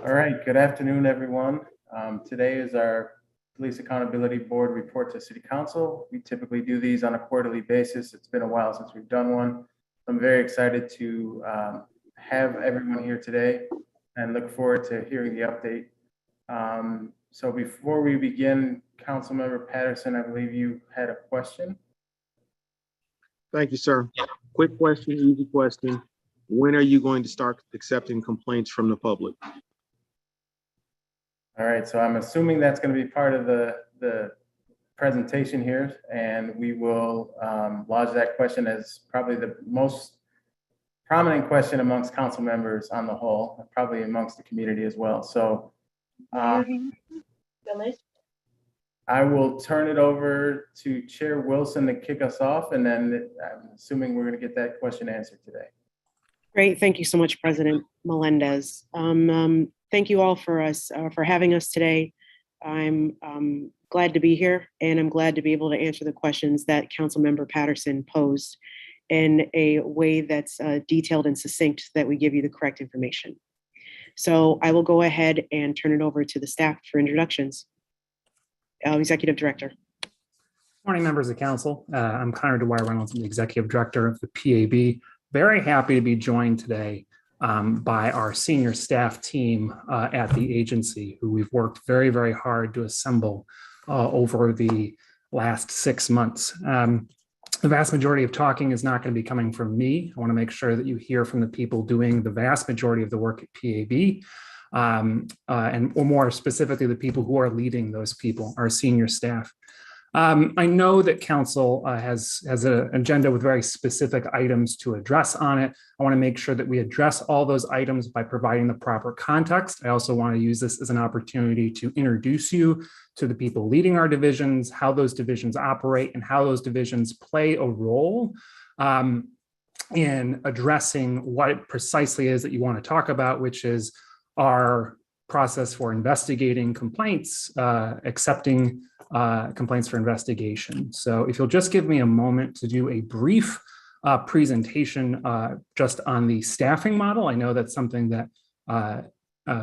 All right, good afternoon, everyone. Today is our Police Accountability Board report to City Council. We typically do these on a quarterly basis. It's been a while since we've done one. I'm very excited to have everyone here today and look forward to hearing the update. So before we begin, Councilmember Patterson, I believe you had a question. Thank you, sir. Quick question, easy question. When are you going to start accepting complaints from the public? All right, so I'm assuming that's going to be part of the presentation here, and we will lodge that question as probably the most prominent question amongst council members on the whole, probably amongst the community as well. So I will turn it over to Chair Wilson to kick us off, and then I'm assuming we're going to get that question answered today. Great, thank you so much, President Melendez. Thank you all for having us today. I'm glad to be here, and I'm glad to be able to answer the questions that Councilmember Patterson posed in a way that's detailed and succinct so that we give you the correct information. So I will go ahead and turn it over to the staff for introductions. Executive Director. Morning, members of council. I'm Connor Dwyer Reynolds, I'm the Executive Director of the PAB. Very happy to be joined today by our senior staff team at the agency, who we've worked very, very hard to assemble over the last 6 months. The vast majority of talking is not going to be coming from me. I want to make sure that you hear from the people doing the vast majority of the work at PAB, or more specifically, the people who are leading those people, our senior staff. I know that council has an agenda with very specific items to address on it. I want to make sure that we address all those items by providing the proper context. I also want to use this as an opportunity to introduce you to the people leading our divisions, how those divisions operate, and how those divisions play a role in addressing what it precisely is that you want to talk about, which is our process for investigating complaints, accepting complaints for investigation. So if you'll just give me a moment to do a brief presentation just on the staffing model. I know that's something that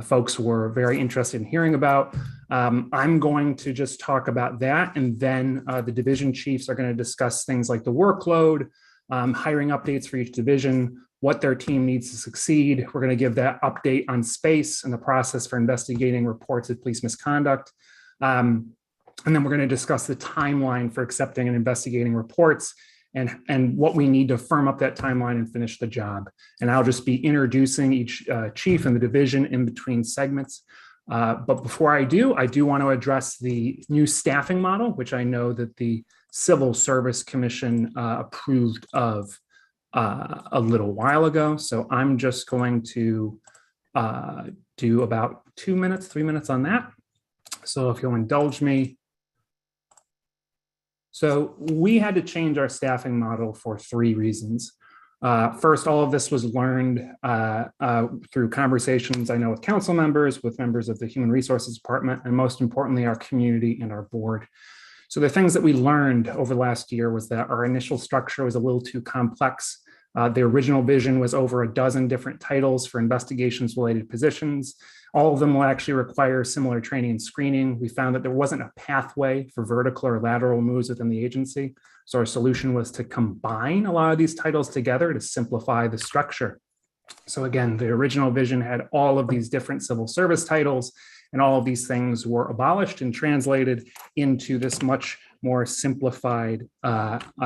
folks were very interested in hearing about. I'm going to just talk about that, and then the division chiefs are going to discuss things like the workload, hiring updates for each division, what their team needs to succeed. We're going to give that update on space and the process for investigating reports of police misconduct. And then we're going to discuss the timeline for accepting and investigating reports and what we need to firm up that timeline and finish the job. And I'll just be introducing each chief and the division in between segments. But before I do want to address the new staffing model, which I know that the Civil Service Commission approved of a little while ago. So I'm just going to do about 3 minutes on that. So if you'll indulge me. So we had to change our staffing model for 3 reasons. First, all of this was learned through conversations I know with council members, with members of the Human Resources Department, and most importantly, our community and our board. So the things that we learned over the last year was that our initial structure was a little too complex. The original vision was over a dozen different titles for investigations related positions. All of them will actually require similar training and screening. We found that there wasn't a pathway for vertical or lateral moves within the agency. So our solution was to combine a lot of these titles together to simplify the structure. So again, the original vision had all of these different civil service titles, and all of these things were abolished and translated into this much more simplified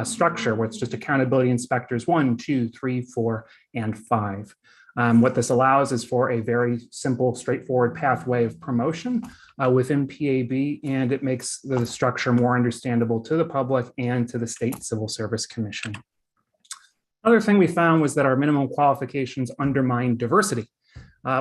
structure where it's just accountability inspectors 1, 2, 3, 4, and 5. What this allows is for a very simple, straightforward pathway of promotion within PAB, and it makes the structure more understandable to the public and to the State Civil Service Commission. Another thing we found was that our minimum qualifications undermine diversity.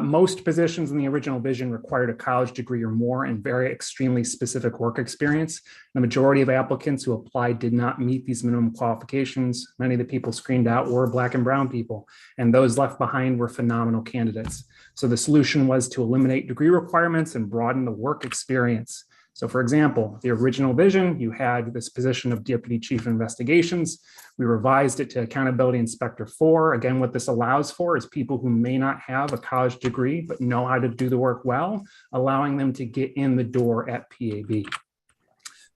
Most positions in the original vision required a college degree or more and very extremely specific work experience. The majority of applicants who applied did not meet these minimum qualifications. Many of the people screened out were Black and brown people, and those left behind were phenomenal candidates. So the solution was to eliminate degree requirements and broaden the work experience. So for example, the original vision, you had this position of Deputy Chief of Investigations. We revised it to Accountability Inspector 4. Again, what this allows for is people who may not have a college degree, but know how to do the work well, allowing them to get in the door at PAB.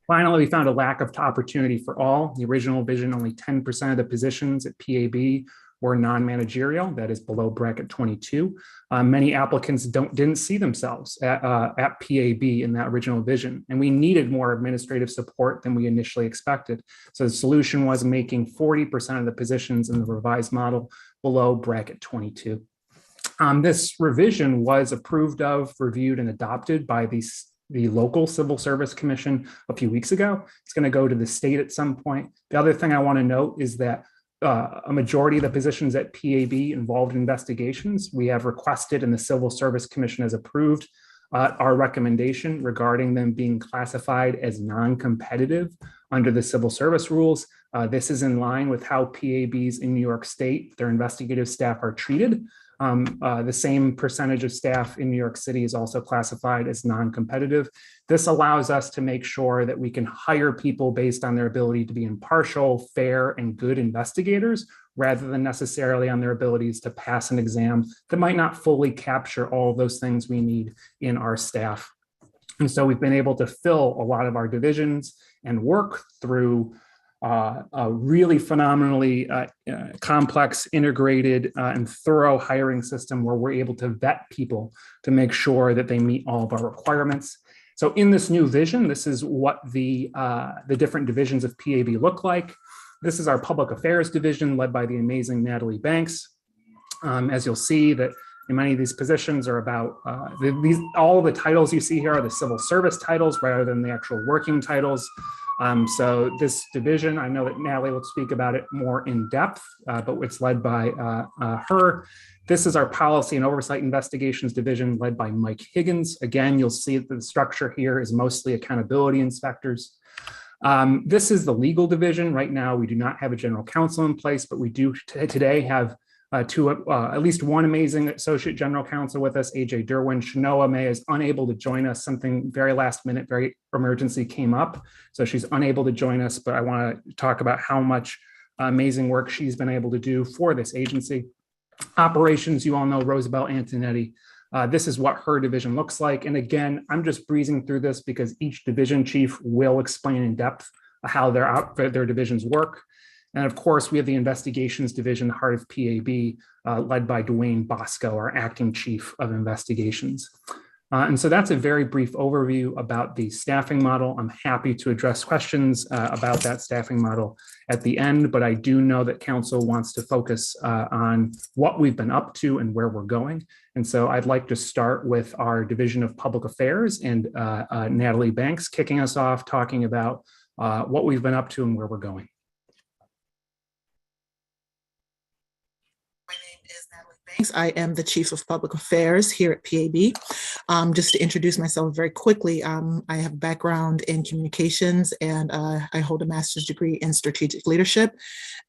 Finally, we found a lack of opportunity for all. The original vision, only 10% of the positions at PAB were non-managerial, that is below bracket 22. Many applicants didn't see themselves at PAB in that original vision, and we needed more administrative support than we initially expected. So the solution was making 40% of the positions in the revised model below bracket 22. This revision was approved of, reviewed, and adopted by the local Civil Service Commission a few weeks ago. It's going to go to the state at some point. The other thing I want to note is that a majority of the positions at PAB involved investigations. We have requested, and the Civil Service Commission has approved our recommendation regarding them being classified as non-competitive under the civil service rules. This is in line with how PABs in New York State, their investigative staff are treated. The same percentage of staff in New York City is also classified as non-competitive. This allows us to make sure that we can hire people based on their ability to be impartial, fair, and good investigators, rather than necessarily on their abilities to pass an exam that might not fully capture all of those things we need in our staff. And so we've been able to fill a lot of our divisions and work through a really phenomenally complex, integrated, and thorough hiring system where we're able to vet people to make sure that they meet all of our requirements. So in this new vision, this is what the different divisions of PAB look like. This is our public affairs division led by the amazing Natalie Banks. As you'll see that in many of these positions are about, all of the titles you see here are the civil service titles rather than the actual working titles. So this division, I know that Natalie will speak about it more in depth, but it's led by her. This is our policy and oversight investigations division led by Mike Higgins. Again, you'll see that the structure here is mostly accountability inspectors. This is the legal division. Right now, we do not have a general counsel in place, but we do today have at least one amazing associate general counsel with us, AJ Derwin. Shanoa May is unable to join us. Something very last minute, very emergency came up. So she's unable to join us, but I want to talk about how much amazing work she's been able to do for this agency. Operations, you all know Rosabelle Antonetti. This is what her division looks like. And again, I'm just breezing through this because each division chief will explain in depth how their divisions work. And of course, we have the investigations division, the heart of PAB, led by Dwayne Bosco, our acting chief of investigations. And so that's a very brief overview about the staffing model. I'm happy to address questions about that staffing model at the end, but I do know that council wants to focus on what we've been up to and where we're going. And so I'd like to start with our Division of Public Affairs and Natalie Banks kicking us off, talking about what we've been up to and where we're going. I am the Chief of Public Affairs here at PAB. Just to introduce myself very quickly, I have a background in communications and I hold a master's degree in strategic leadership.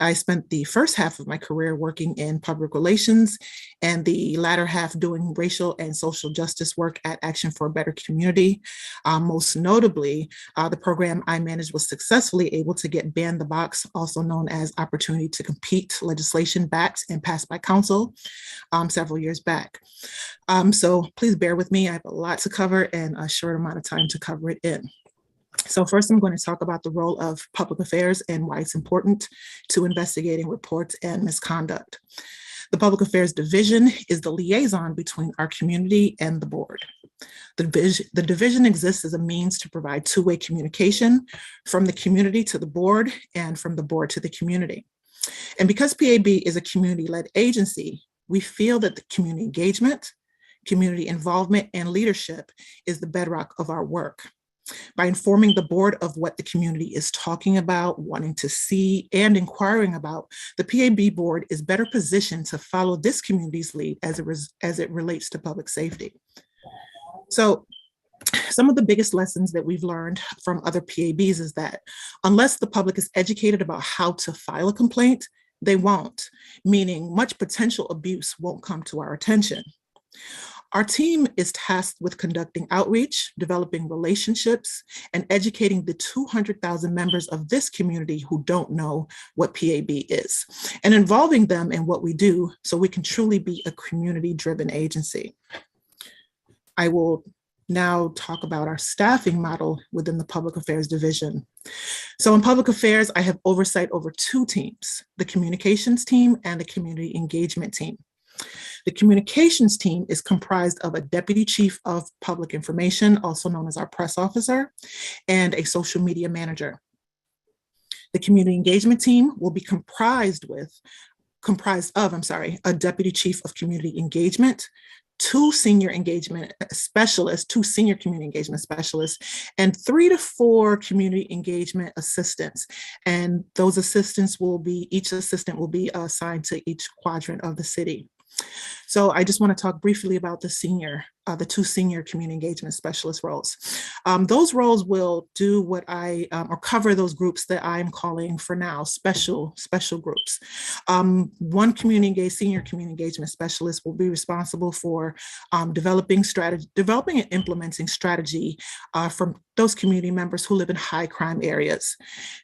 I spent the first half of my career working in public relations and the latter half doing racial and social justice work at Action for a Better Community. Most notably, the program I managed was successfully able to get Ban the Box, also known as Opportunity to Compete legislation, backed and passed by council several years back. So please bear with me. I have a lot to cover and a short amount of time to cover it in. So first, I'm going to talk about the role of public affairs and why it's important to investigating reports and misconduct. The Public Affairs Division is the liaison between our community and the board. The division exists as a means to provide two-way communication from the community to the board and from the board to the community. And because PAB is a community-led agency, we feel that the community engagement, community involvement, and leadership is the bedrock of our work. By informing the board of what the community is talking about, wanting to see, and inquiring about, the PAB board is better positioned to follow this community's lead as it relates to public safety. So some of the biggest lessons that we've learned from other PABs is that unless the public is educated about how to file a complaint, they won't, meaning much potential abuse won't come to our attention. Our team is tasked with conducting outreach, developing relationships, and educating the 200,000 members of this community who don't know what PAB is, and involving them in what we do so we can truly be a community-driven agency. I will now talk about our staffing model within the Public Affairs Division. So in Public Affairs, I have oversight over two teams, the communications team and the community engagement team. The communications team is comprised of a deputy chief of public information, also known as our press officer, and a social media manager. The community engagement team will be comprised of a deputy chief of community engagement, two senior community engagement specialists, and 3 to 4 community engagement assistants. And those assistants each assistant will be assigned to each quadrant of the city. So I just want to talk briefly about the two senior community engagement specialist roles. Those roles will do or cover those groups that I'm calling for now special groups. One senior community engagement specialist will be responsible for developing and implementing strategy from those community members who live in high crime areas.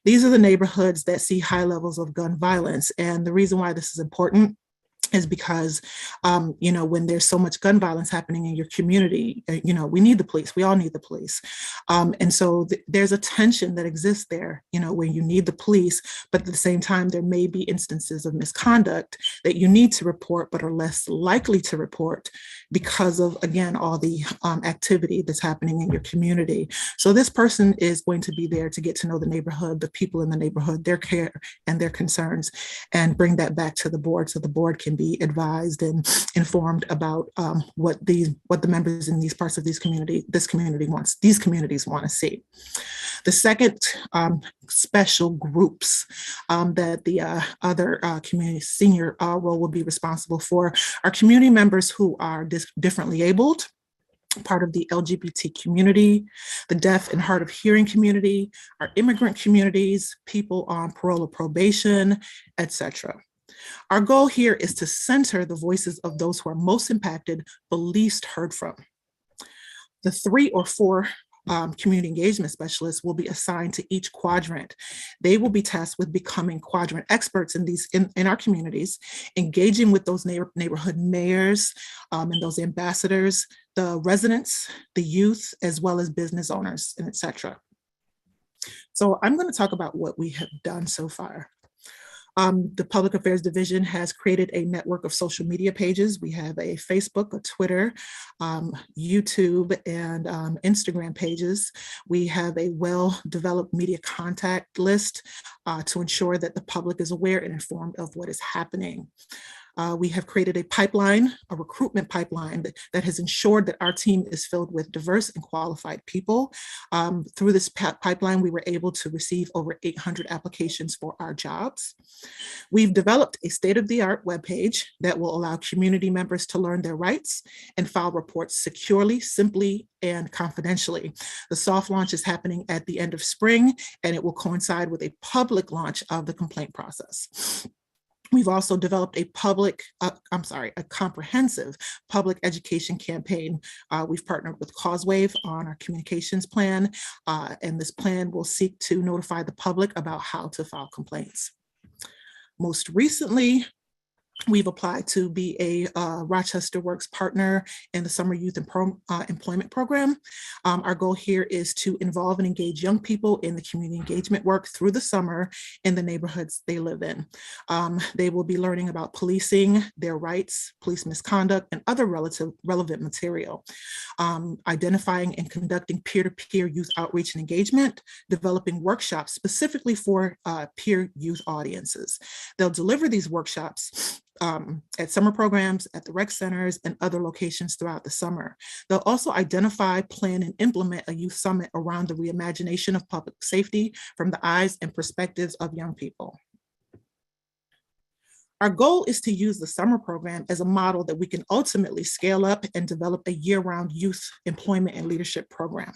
These are the neighborhoods that see high levels of gun violence. And the reason why this is important is because, when there's so much gun violence happening in your community, we need the police. We all need the police. And so there's a tension that exists there, when you need the police, but at the same time, there may be instances of misconduct that you need to report, but are less likely to report because of, again, all the activity that's happening in your community. So this person is going to be there to get to know the neighborhood, the people in the neighborhood, their care and their concerns, and bring that back to the board so the board can be advised and informed about what the members in these parts of these communities want to see. The second special groups that the other community senior role will be responsible for are community members who are differently abled, part of the LGBT community, the deaf and hard of hearing community, our immigrant communities, people on parole or probation, etc. Our goal here is to center the voices of those who are most impacted, but least heard from. The 3 or 4 community engagement specialists will be assigned to each quadrant. They will be tasked with becoming quadrant experts in our communities, engaging with those neighborhood mayors and those ambassadors, the residents, the youth, as well as business owners, and etc. So I'm going to talk about what we have done so far. The Public Affairs Division has created a network of social media pages. We have a Facebook, a Twitter, YouTube, and Instagram pages. We have a well-developed media contact list to ensure that the public is aware and informed of what is happening. We have created a recruitment pipeline that has ensured that our team is filled with diverse and qualified people. Through this pipeline, we were able to receive over 800 applications for our jobs. We've developed a state-of-the-art webpage that will allow community members to learn their rights and file reports securely, simply, and confidentially. The soft launch is happening at the end of spring, and it will coincide with a public launch of the complaint process. We've also developed a comprehensive public education campaign. We've partnered with Causewave on our communications plan, and this plan will seek to notify the public about how to file complaints. Most recently, we've applied to be a Rochester Works partner in the Summer Youth Employment Program. Our goal here is to involve and engage young people in the community engagement work through the summer in the neighborhoods they live in. They will be learning about policing, their rights, police misconduct, and other relevant material. Identifying and conducting peer-to-peer youth outreach and engagement, developing workshops specifically for peer youth audiences. They'll deliver these workshops at summer programs, at the rec centers, and other locations throughout the summer. They'll also identify, plan, and implement a youth summit around the reimagination of public safety from the eyes and perspectives of young people. Our goal is to use the summer program as a model that we can ultimately scale up and develop a year-round youth employment and leadership program.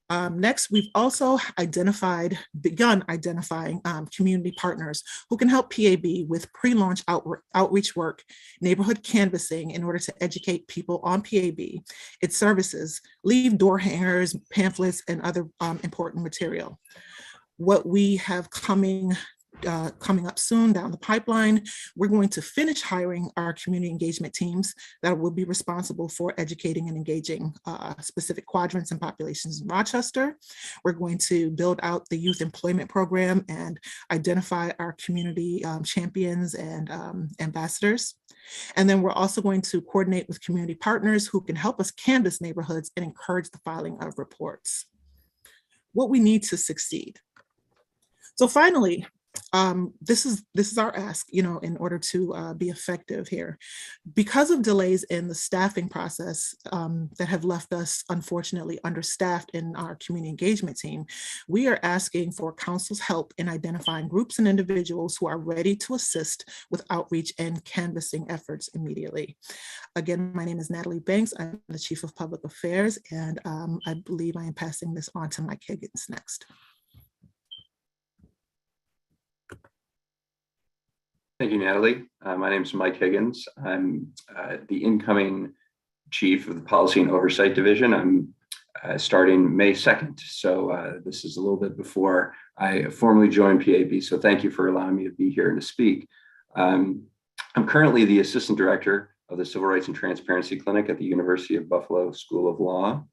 Next, we've also begun identifying community partners who can help PAB with pre-launch outreach work, neighborhood canvassing in order to educate people on PAB, its services, leave door hangers, pamphlets, and other important material. What we have coming up soon down the pipeline, we're going to finish hiring our community engagement teams that will be responsible for educating and engaging specific quadrants and populations in Rochester. We're going to build out the youth employment program and identify our community champions and ambassadors. And then we're also going to coordinate with community partners who can help us canvass neighborhoods and encourage the filing of reports. What we need to succeed. So finally, this is our ask, in order to be effective here. Because of delays in the staffing process that have left us unfortunately understaffed in our community engagement team, we are asking for council's help in identifying groups and individuals who are ready to assist with outreach and canvassing efforts immediately. Again, my name is Natalie Banks. I'm the Chief of Public Affairs, and I believe I am passing this on to Mike Higgins next. Thank you, Natalie. My name is Mike Higgins. I'm the incoming chief of the Policy and Oversight Division. I'm starting May 2nd. So this is a little bit before I formally joined PAB. So thank you for allowing me to be here and to speak. I'm currently the Assistant Director of the Civil Rights and Transparency Clinic at the University of Buffalo School of Law.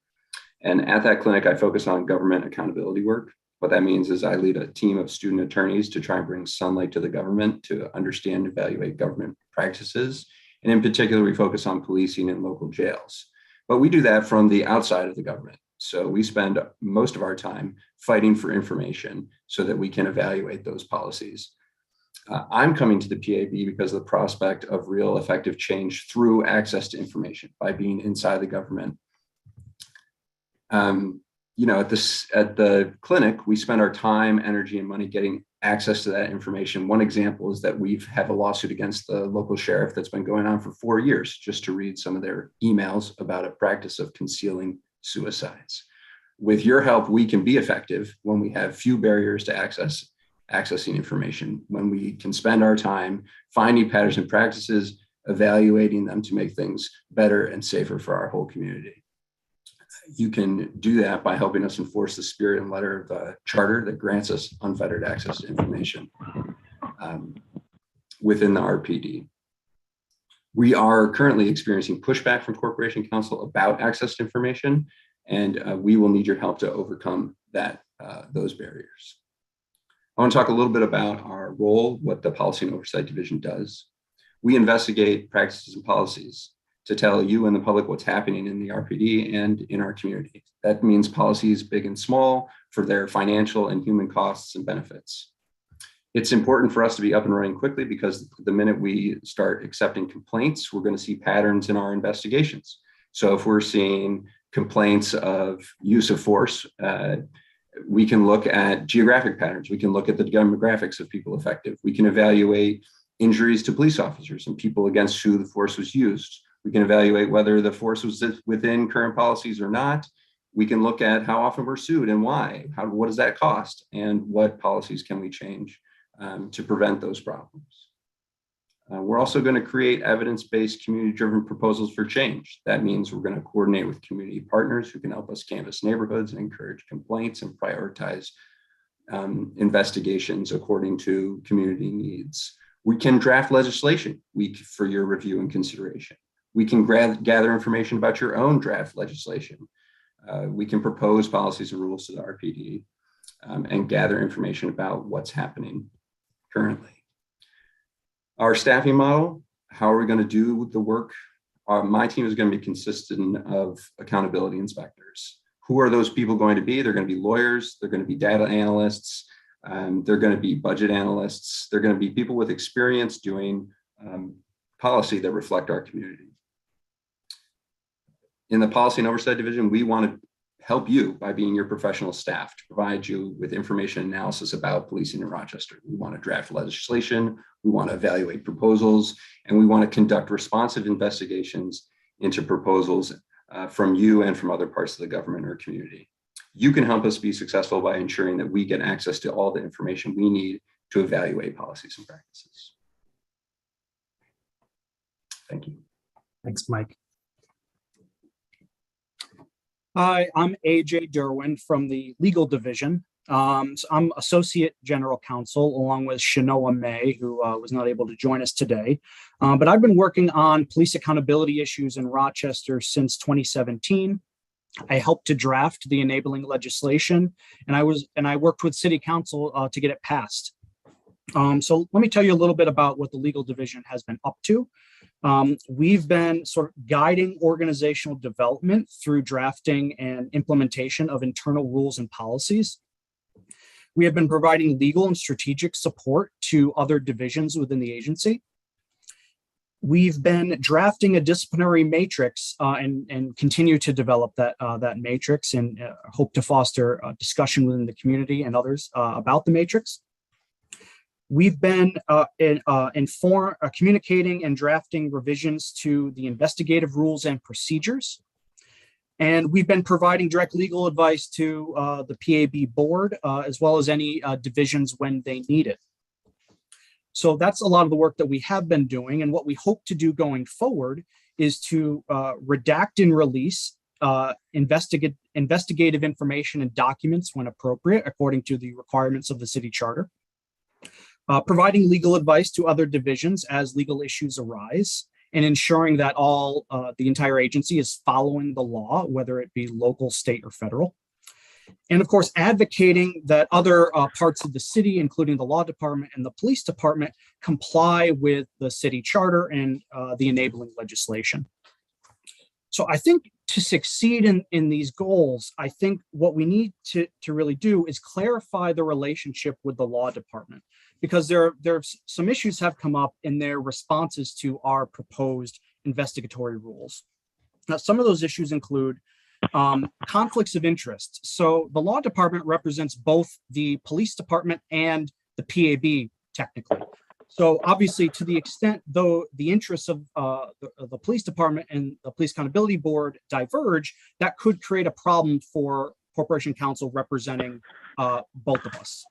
And at that clinic, I focus on government accountability work. What that means is I lead a team of student attorneys to try and bring sunlight to the government to understand and evaluate government practices. And in particular, we focus on policing and local jails. But we do that from the outside of the government. So we spend most of our time fighting for information so that we can evaluate those policies. I'm coming to the PAB because of the prospect of real effective change through access to information by being inside the government. At the clinic, we spend our time, energy, and money getting access to that information. One example is that we have a lawsuit against the local sheriff that's been going on for 4 years, just to read some of their emails about a practice of concealing suicides. With your help, we can be effective when we have few barriers to accessing information, when we can spend our time finding patterns and practices, evaluating them to make things better and safer for our whole community. You can do that by helping us enforce the spirit and letter of the charter that grants us unfettered access to information within the RPD. We are currently experiencing pushback from Corporation Counsel about access to information, and we will need your help to overcome those barriers. I want to talk a little bit about our role, what the Policy and Oversight Division does. We investigate practices and policies to tell you and the public what's happening in the RPD and in our community. That means policies big and small for their financial and human costs and benefits. It's important for us to be up and running quickly because the minute we start accepting complaints, we're going to see patterns in our investigations. So if we're seeing complaints of use of force, we can look at geographic patterns. We can look at the demographics of people affected. We can evaluate injuries to police officers and people against who the force was used. We can evaluate whether the force was within current policies or not. We can look at how often we're sued and why. What does that cost? And what policies can we change to prevent those problems? We're also going to create evidence-based, community-driven proposals for change. That means we're going to coordinate with community partners who can help us canvass neighborhoods and encourage complaints and prioritize investigations according to community needs. We can draft legislation for your review and consideration. We can gather information about your own draft legislation. We can propose policies and rules to the RPD and gather information about what's happening currently. Our staffing model, how are we going to do the work? My team is going to be consistent of accountability inspectors. Who are those people going to be? They're going to be lawyers. They're going to be data analysts. They're going to be budget analysts. They're going to be people with experience doing policy that reflect our community. In the Policy and Oversight Division, we want to help you by being your professional staff to provide you with information analysis about policing in Rochester. We want to draft legislation, we want to evaluate proposals, and we want to conduct responsive investigations into proposals from you and from other parts of the government or community. You can help us be successful by ensuring that we get access to all the information we need to evaluate policies and practices. Thank you. Thanks, Mike. Hi, I'm AJ Derwin from the legal division. So I'm Associate General Counsel along with Shanoa May, who was not able to join us today. But I've been working on police accountability issues in Rochester since 2017. I helped to draft the enabling legislation, and I worked with City Council to get it passed. So let me tell you a little bit about what the legal division has been up to. We've been sort of guiding organizational development through drafting and implementation of internal rules and policies. We have been providing legal and strategic support to other divisions within the agency. We've been drafting a disciplinary matrix and continue to develop that matrix, and hope to foster a discussion within the community and others about the matrix. We've been communicating and drafting revisions to the investigative rules and procedures. And we've been providing direct legal advice to the PAB board, as well as any divisions when they need it. So that's a lot of the work that we have been doing. And what we hope to do going forward is to redact and release investigative information and documents when appropriate, according to the requirements of the city charter. Providing legal advice to other divisions as legal issues arise, and ensuring that the entire agency is following the law, whether it be local, state, or federal. And of course, advocating that other parts of the city, including the law department and the police department, comply with the city charter and the enabling legislation. So I think to succeed in these goals, I think what we need to really do is clarify the relationship with the law department, because there's some issues have come up in their responses to our proposed investigatory rules. Now, some of those issues include conflicts of interest. So the law department represents both the police department and the PAB technically. So obviously, to the extent though the interests of the police department and the police accountability board diverge, that could create a problem for Corporation Counsel representing both of us.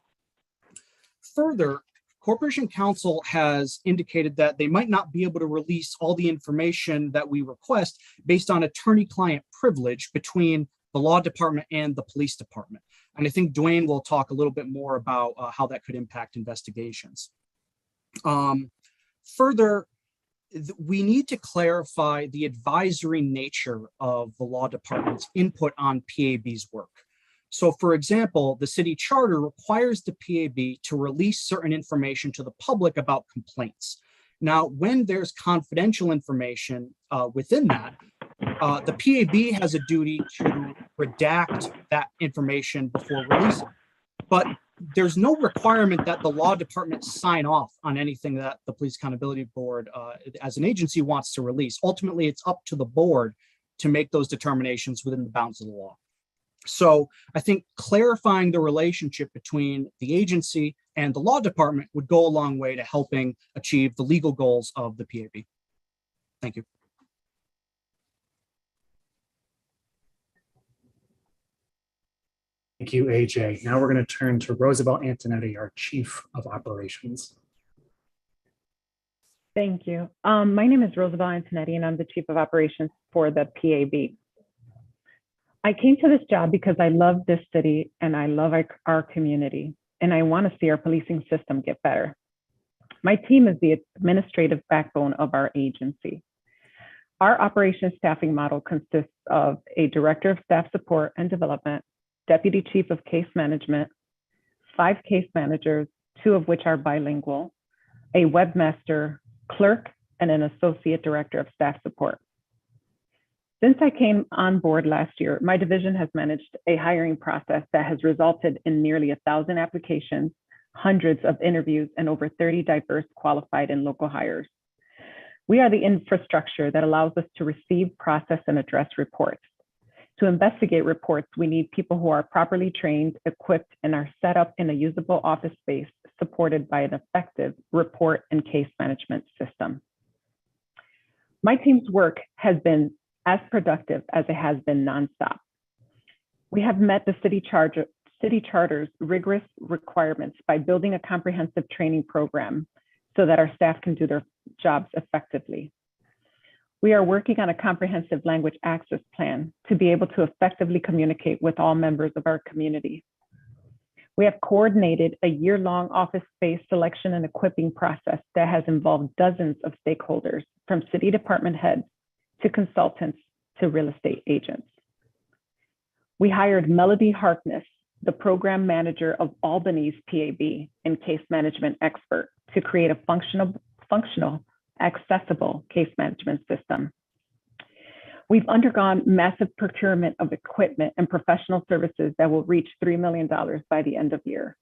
Further, Corporation Counsel has indicated that they might not be able to release all the information that we request based on attorney-client privilege between the law department and the police department. And I think Dwayne will talk a little bit more about how that could impact investigations. Further, we need to clarify the advisory nature of the law department's input on PAB's work. So for example, the city charter requires the PAB to release certain information to the public about complaints. Now, when there's confidential information within that, the PAB has a duty to redact that information before releasing. But there's no requirement that the law department sign off on anything that the Police Accountability Board as an agency wants to release. Ultimately, it's up to the board to make those determinations within the bounds of the law. So I think clarifying the relationship between the agency and the law department would go a long way to helping achieve the legal goals of the PAB. Thank you. Thank you, AJ. Now we're going to turn to Roosevelt Antonetti, our Chief of Operations. Thank you. My name is Roosevelt Antonetti, and I'm the Chief of Operations for the PAB. I came to this job because I love this city and I love our community, and I want to see our policing system get better. My team is the administrative backbone of our agency. Our operations staffing model consists of a Director of Staff Support and Development, Deputy Chief of Case Management, 5 case managers, 2 of which are bilingual, a webmaster, clerk, and an Associate Director of Staff Support. Since I came on board last year, my division has managed a hiring process that has resulted in nearly 1,000 applications, hundreds of interviews, and over 30 diverse, qualified, and local hires. We are the infrastructure that allows us to receive, process, and address reports. To investigate reports, we need people who are properly trained, equipped, and are set up in a usable office space supported by an effective report and case management system. My team's work has been as productive as it has been nonstop. We have met the city charter's rigorous requirements by building a comprehensive training program so that our staff can do their jobs effectively. We are working on a comprehensive language access plan to be able to effectively communicate with all members of our community. We have coordinated a year-long office space selection and equipping process that has involved dozens of stakeholders, from city department heads to consultants to real estate agents. We hired Melody Harkness, the program manager of Albany's PAB and case management expert, to create a functional, accessible case management system. We've undergone massive procurement of equipment and professional services that will reach $3 million by the end of year.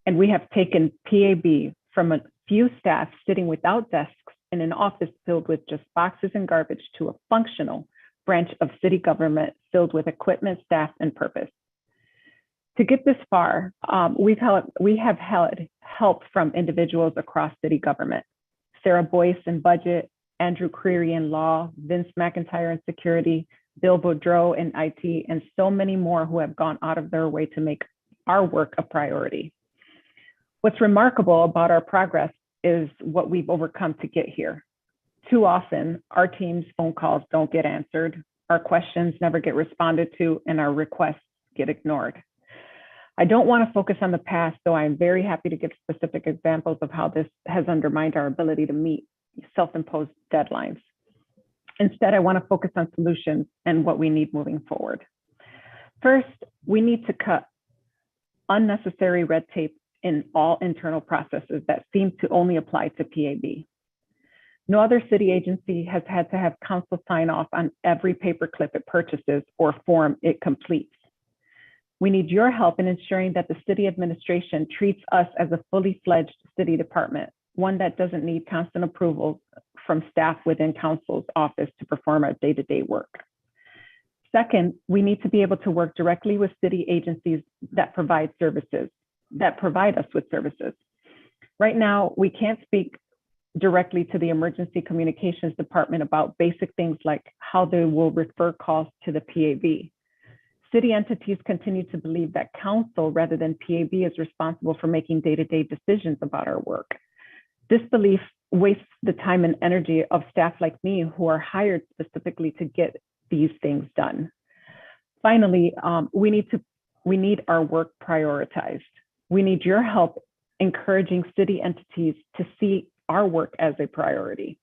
And we have taken PAB from a few staff sitting without desks in an office filled with just boxes and garbage to a functional branch of city government filled with equipment, staff, and purpose. To get this far, we have had help from individuals across city government: Sarah Boyce in budget, Andrew Creary in law, Vince McIntyre in security, Bill Boudreau in IT, and so many more who have gone out of their way to make our work a priority. What's remarkable about our progress is what we've overcome to get here. Too often, our team's phone calls don't get answered, our questions never get responded to, and our requests get ignored. I don't want to focus on the past, though I'm very happy to give specific examples of how this has undermined our ability to meet self-imposed deadlines. Instead, I want to focus on solutions and what we need moving forward. First, we need to cut unnecessary red tape in all internal processes that seem to only apply to PAB. No other city agency has had to have council sign off on every paperclip it purchases or form it completes. We need your help in ensuring that the city administration treats us as a fully fledged city department, one that doesn't need constant approval from staff within council's office to perform our day-to-day work. Second, we need to be able to work directly with city agencies that provide us with services. Right now, we can't speak directly to the emergency communications department about basic things like how they will refer calls to the PAB. City entities continue to believe that council rather than PAB is responsible for making day-to-day decisions about our work. This belief wastes the time and energy of staff like me who are hired specifically to get these things done. Finally, we need our work prioritized. We need your help encouraging city entities to see our work as a priority.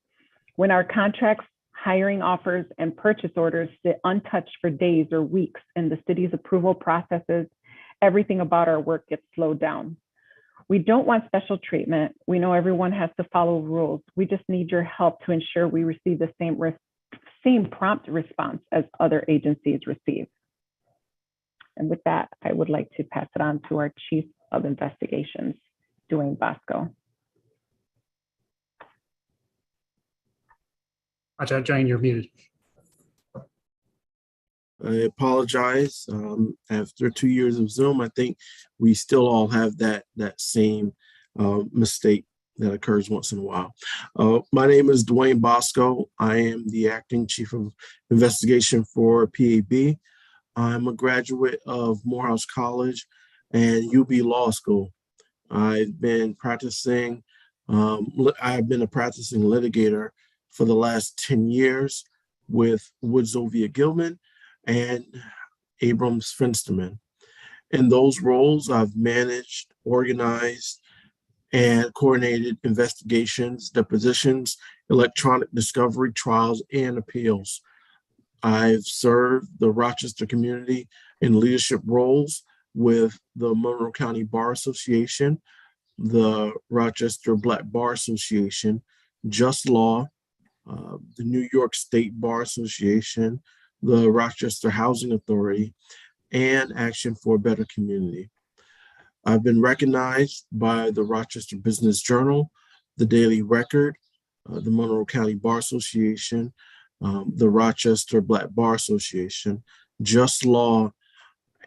When our contracts, hiring offers, and purchase orders sit untouched for days or weeks in the city's approval processes, everything about our work gets slowed down. We don't want special treatment. We know everyone has to follow rules. We just need your help to ensure we receive the same prompt response as other agencies receive. And with that, I would like to pass it on to our Chief of Investigations, Dwayne Bosco. Watch out, Jane, you're muted. I apologize. After 2 years of Zoom, I think we still all have that same mistake that occurs once in a while. My name is Dwayne Bosco. I am the acting chief of investigation for PAB. I'm a graduate of Morehouse College and UB Law School. I've been a practicing litigator for the last 10 years with Woodsovia Gilman and Abrams Finsterman. In those roles, I've managed, organized, and coordinated investigations, depositions, electronic discovery, trials, and appeals. I've served the Rochester community in leadership roles with the Monroe County Bar Association, the Rochester Black Bar Association, Just Law, the New York State Bar Association, the Rochester Housing Authority, and Action for a Better Community. I've been recognized by the Rochester Business Journal, the Daily Record, the Monroe County Bar Association, the Rochester Black Bar Association, Just Law,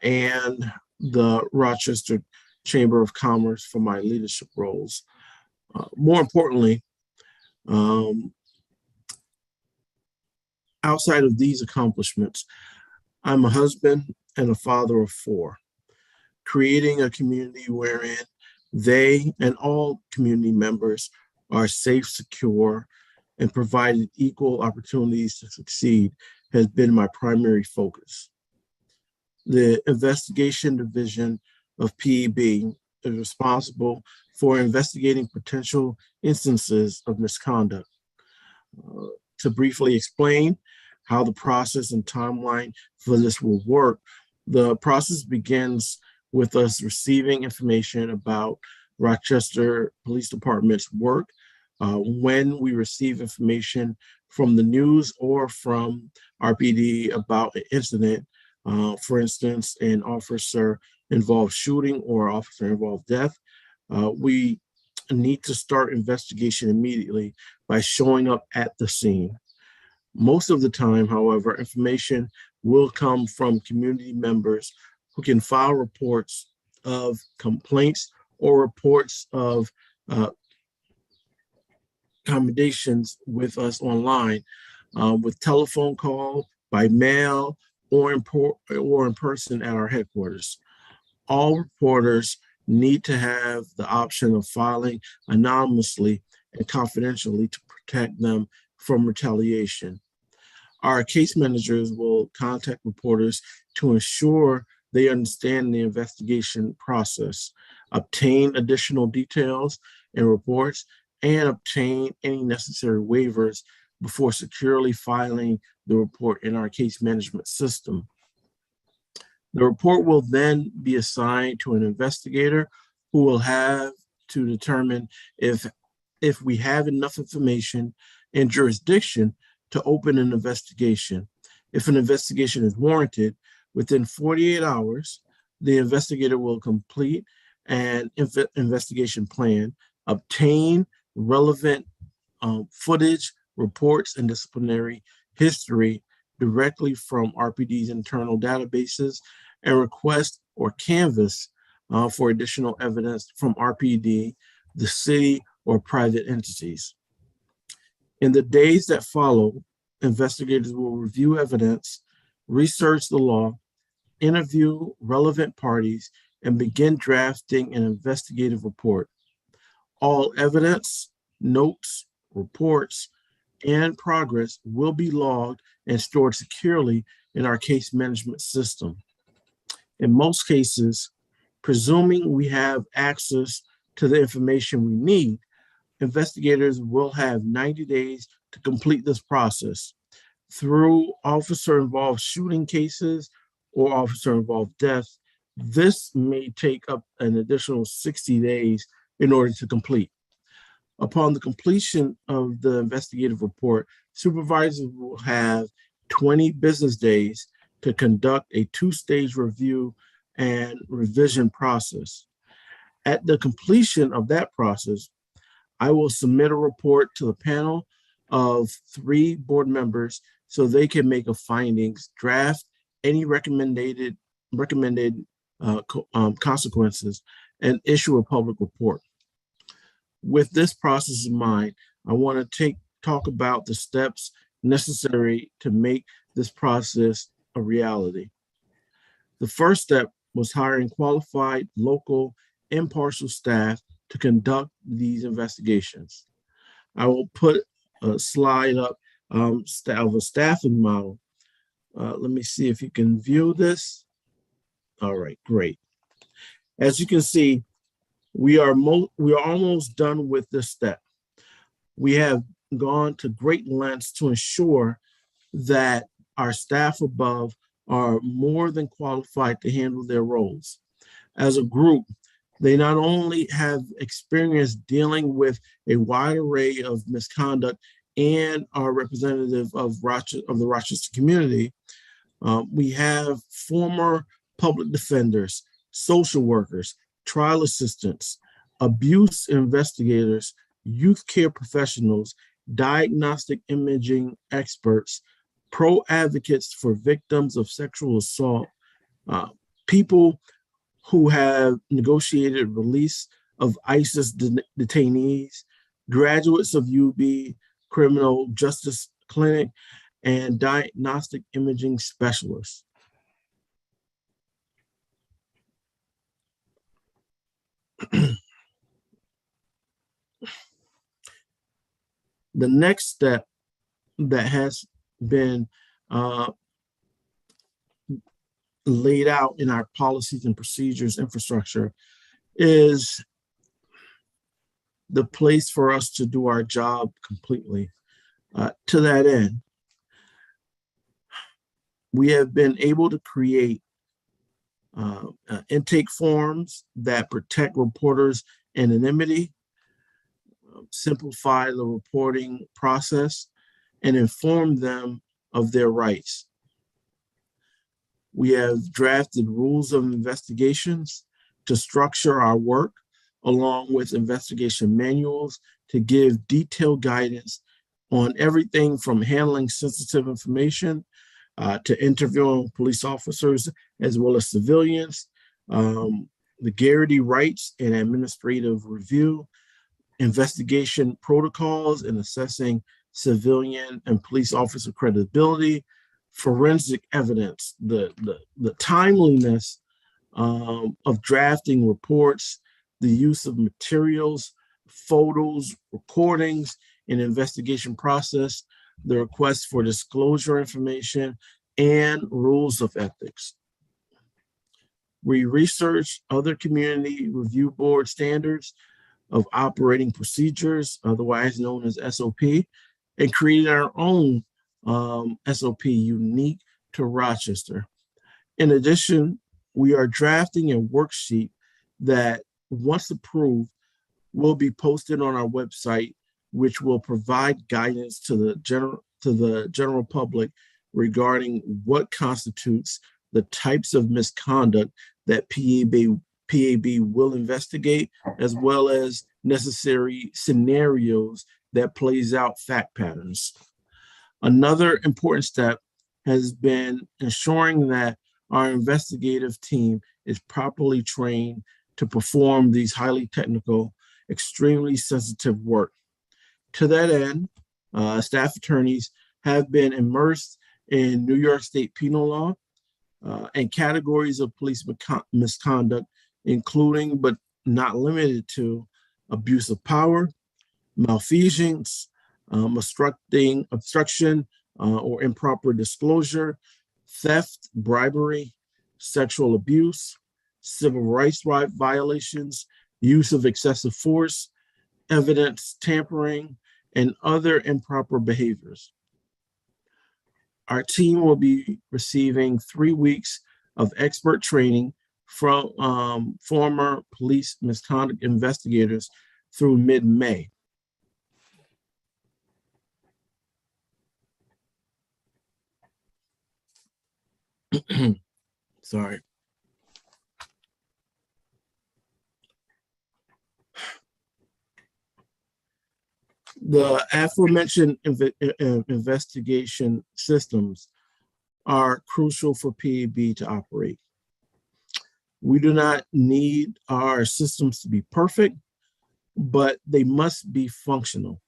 and the Rochester Chamber of Commerce for my leadership roles. More importantly, outside of these accomplishments, I'm a husband, and a father of 4, creating a community wherein they and all community members are safe, secure, and provided equal opportunities to succeed has been my primary focus. The investigation division of PAB is responsible for investigating potential instances of misconduct. To briefly explain how the process and timeline for this will work, the process begins with us receiving information about Rochester Police Department's work. When we receive information from the news or from RPD about an incident, for instance, an officer involved shooting or officer involved death, we need to start investigation immediately by showing up at the scene. Most of the time, however, information will come from community members who can file reports of complaints or reports of accommodations with us online, with telephone call, by mail, or in person at our headquarters. All reporters need to have the option of filing anonymously and confidentially to protect them from retaliation. Our case managers will contact reporters to ensure they understand the investigation process, obtain additional details and reports, and obtain any necessary waivers before securely filing the report in our case management system. The report will then be assigned to an investigator who will have to determine if we have enough information and jurisdiction to open an investigation. If an investigation is warranted, within 48 hours, the investigator will complete an investigation plan, obtain relevant footage, reports, and disciplinary history directly from RPD's internal databases, and request or canvass for additional evidence from RPD, the city, or private entities. In the days that follow, investigators will review evidence, research the law, interview relevant parties, and begin drafting an investigative report. All evidence, notes, reports, and progress will be logged and stored securely in our case management system. In most cases, presuming we have access to the information we need, investigators will have 90 days to complete this process. Through officer-involved shooting cases or officer-involved death, this may take up an additional 60 days in order to complete. Upon the completion of the investigative report, supervisors will have 20 business days to conduct a 2-stage review and revision process. At the completion of that process, I will submit a report to the panel of 3 board members so they can make a findings, draft any recommended consequences, and issue a public report. With this process in mind, I want to talk about the steps necessary to make this process a reality. The first step was hiring qualified, local, impartial staff to conduct these investigations. I will put a slide up of a staffing model. Let me see if you can view this. All right, great. As you can see, we are almost done with this step. We have gone to great lengths to ensure that our staff above are more than qualified to handle their roles. As a group, they not only have experience dealing with a wide array of misconduct and are representative of the Rochester community, we have former public defenders, social workers, trial assistants, abuse investigators, youth care professionals, diagnostic imaging experts, pro advocates for victims of sexual assault, people who have negotiated release of ISIS detainees, graduates of UB Criminal Justice Clinic, and diagnostic imaging specialists. The next step that has been laid out in our policies and procedures infrastructure is the place for us to do our job completely. To that end, we have been able to create intake forms that protect reporters' anonymity, simplify the reporting process, and inform them of their rights. We have drafted rules of investigations to structure our work, along with investigation manuals to give detailed guidance on everything from handling sensitive information to interviewing police officers as well as civilians, the garrity rights and administrative review, investigation protocols and assessing civilian and police officer credibility, forensic evidence, the timeliness of drafting reports, the use of materials, photos, recordings, and investigation process, the request for disclosure information, and rules of ethics. We researched other community review board standards of operating procedures, otherwise known as SOP, and created our own SOP unique to Rochester. In addition, we are drafting a worksheet that, once approved, will be posted on our website, which will provide guidance to the general public regarding what constitutes the types of misconduct that PAB will investigate, as well as necessary scenarios that plays out fact patterns. Another important step has been ensuring that our investigative team is properly trained to perform these highly technical, extremely sensitive work. To that end, staff attorneys have been immersed in New York State penal law and categories of police misconduct, including but not limited to abuse of power, malfeasance, obstruction or improper disclosure, theft, bribery, sexual abuse, civil rights violations, use of excessive force, evidence tampering, and other improper behaviors. Our team will be receiving 3 weeks of expert training from former police misconduct investigators through mid-May. Sorry. The aforementioned investigation systems are crucial for PAB to operate. We do not need our systems to be perfect, but they must be functional.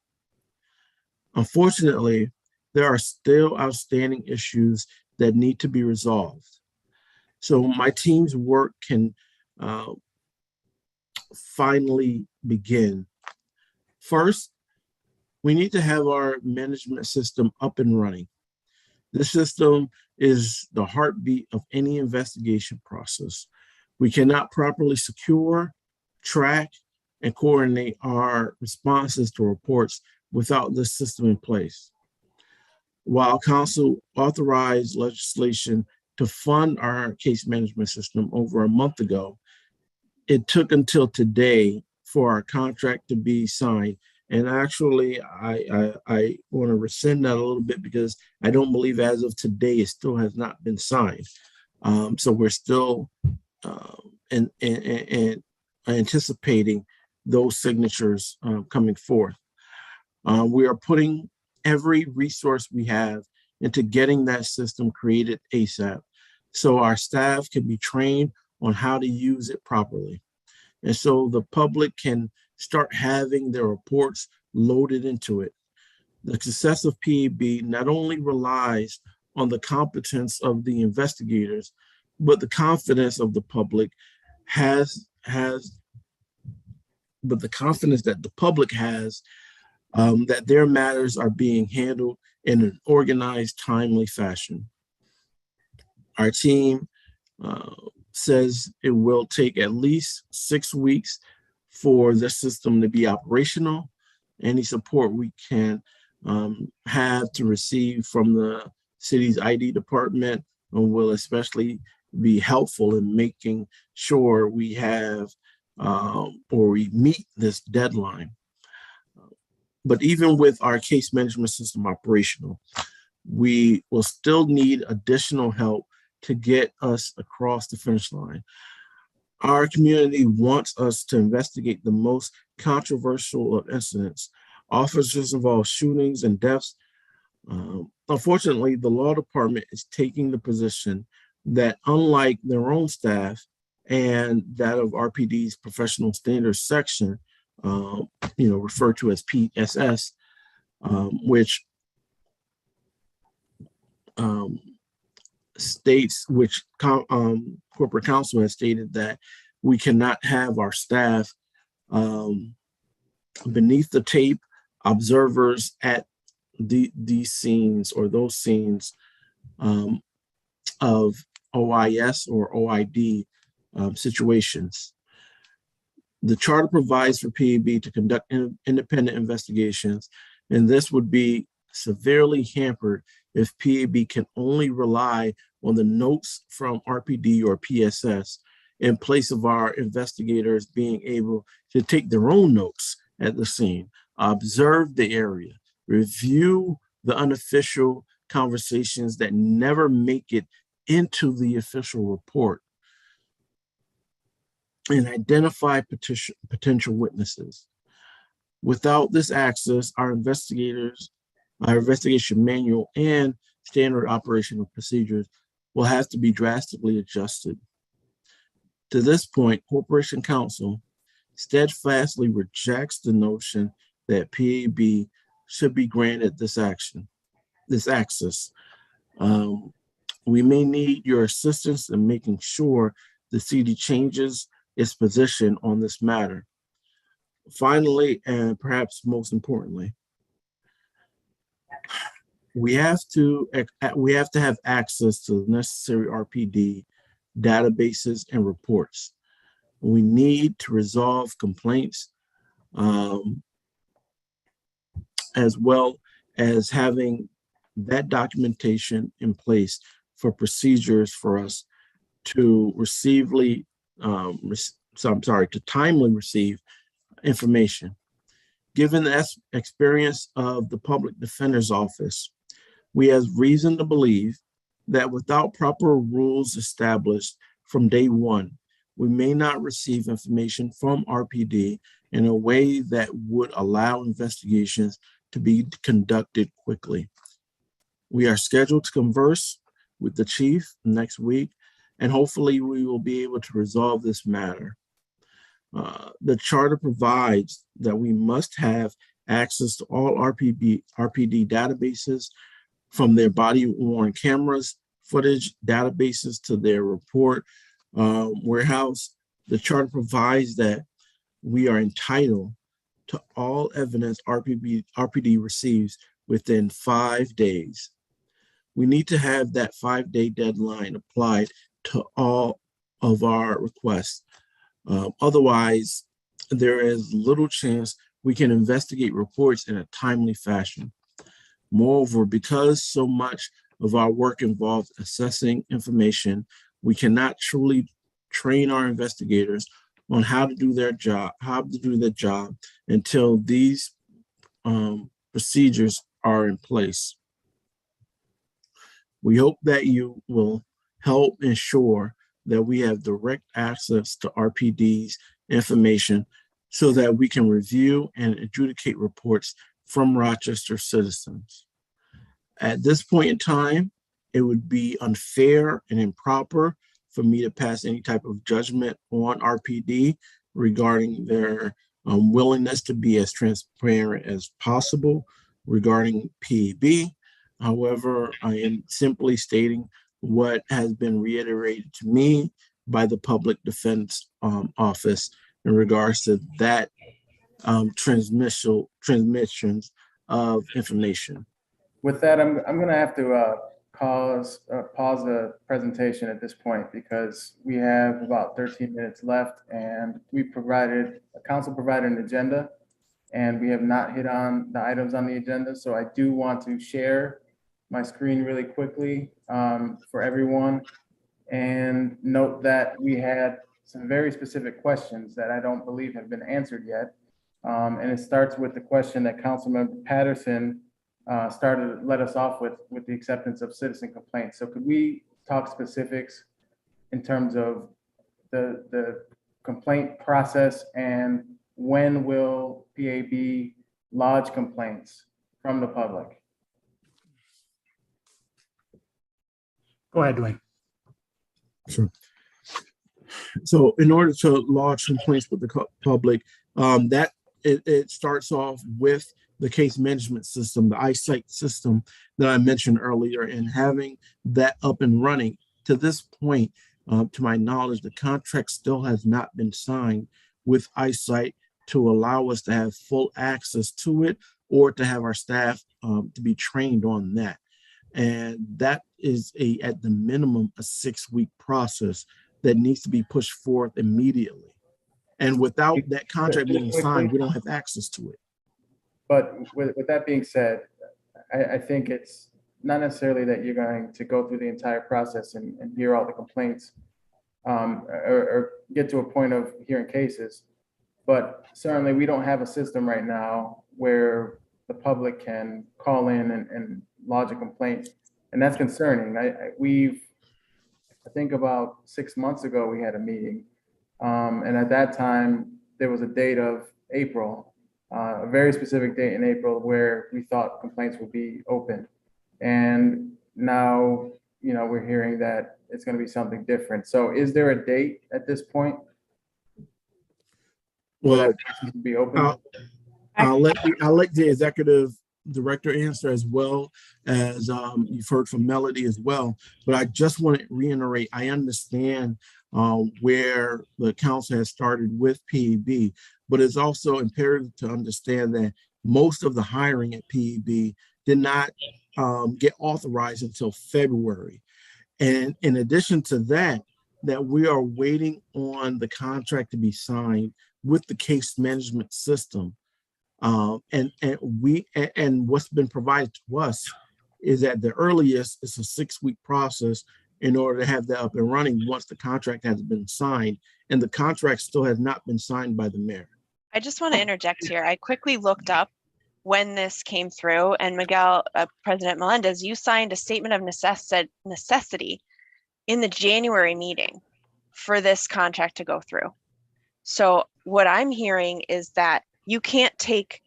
Unfortunately, there are still outstanding issues that need to be resolved. So my team's work can finally begin. First, we need to have our management system up and running. This system is the heartbeat of any investigation process. We cannot properly secure, track, and coordinate our responses to reports without this system in place. While Council authorized legislation to fund our case management system over a month ago, it took until today for our contract to be signed. And actually, I want to rescind that a little bit because I don't believe as of today it still has not been signed. So we're still anticipating those signatures coming forth. We are putting every resource we have into getting that system created ASAP so our staff can be trained on how to use it properly. And so the public can start having their reports loaded into it. The success of PAB not only relies on the competence of the investigators, but the confidence of the public has but the confidence that the public has that their matters are being handled in an organized, timely fashion. Our team says it will take at least 6 weeks for the system to be operational. Any support we can have to receive from the city's ID department will especially be helpful in making sure we have or we meet this deadline. But even with our case management system operational, we will still need additional help to get us across the finish line. Our community wants us to investigate the most controversial of incidents. Officers involved shootings and deaths. Unfortunately, the law department is taking the position that unlike their own staff and that of RPD's professional standards section, referred to as PSS, which states, corporate counsel has stated that we cannot have our staff beneath the tape observers at these scenes or those scenes of OIS or OID situations. The charter provides for PAB to conduct independent investigations, and this would be severely hampered if PAB can only rely on the notes from RPD or PSS in place of our investigators being able to take their own notes at the scene, observe the area, review the unofficial conversations that never make it into the official report, and identify potential witnesses. Without this access, our investigation manual and standard operational procedures will have to be drastically adjusted. To this point, Corporation Counsel steadfastly rejects the notion that PAB should be granted this access. We may need your assistance in making sure the city changes its position on this matter. Finally, and perhaps most importantly, we have to have access to the necessary RPD databases and reports. We need to resolve complaints, as well as having that documentation in place for procedures for us to timely receive information. Given the experience of the Public Defender's Office, we have reason to believe that without proper rules established from day one, we may not receive information from RPD in a way that would allow investigations to be conducted quickly. We are scheduled to converse with the chief next week, and hopefully we will be able to resolve this matter. The charter provides that we must have access to all RPD databases, from their body-worn cameras, footage databases to their report warehouse. The charter provides that we are entitled to all evidence RPD receives within 5 days. We need to have that 5-day deadline applied to all of our requests. Otherwise, there is little chance we can investigate reports in a timely fashion. Moreover, because so much of our work involves assessing information, we cannot truly train our investigators on how to do their job until these procedures are in place. We hope that you will help ensure that we have direct access to RPD's information so that we can review and adjudicate reports from Rochester citizens. At this point in time, it would be unfair and improper for me to pass any type of judgment on RPD regarding their willingness to be as transparent as possible regarding PAB. However, I am simply stating what has been reiterated to me by the Public Defense Office in regards to that transmissions of information. With that, I'm going to have to pause the presentation at this point because we have about 13 minutes left, and council provided an agenda, and we have not hit on the items on the agenda. So I do want to share my screen really quickly for everyone, and note that we had some very specific questions that I don't believe have been answered yet. And it starts with the question that Councilmember Patterson let us off with the acceptance of citizen complaints. So could we talk specifics in terms of the complaint process, and when will PAB lodge complaints from the public? Go ahead, Dwayne. Sure. So in order to lodge complaints with the public, it starts off with the case management system, the oversight system that I mentioned earlier, and having that up and running. To this point, to my knowledge, the contract still has not been signed with oversight to allow us to have full access to it, or to have our staff to be trained on that. And that is at the minimum, a 6-week process that needs to be pushed forth immediately. And without that contract being signed, we don't have access to it. But with that being said, I think it's not necessarily that you're going to go through the entire process and hear all the complaints or get to a point of hearing cases. But certainly we don't have a system right now where the public can call in and lodge a complaint. And that's concerning. I think about 6 months ago, we had a meeting. And at that time, there was a date of April, a very specific date in April where we thought complaints would be open. And now, we're hearing that it's going to be something different. So is there a date at this point? Well, be open? I'll let the executive director answer, as well as you've heard from Melody as well. But I just want to reiterate, I understand where the council has started with PAB, but it's also imperative to understand that most of the hiring at PAB did not get authorized until February. And in addition to that we are waiting on the contract to be signed with the case management system. And what's been provided to us is at the earliest, it's a 6-week process in order to have that up and running once the contract has been signed, and the contract still has not been signed by the mayor. I just want to interject here. I quickly looked up when this came through, and Miguel, President Melendez, you signed a statement of necessity in the January meeting for this contract to go through. So what I'm hearing is that you can't take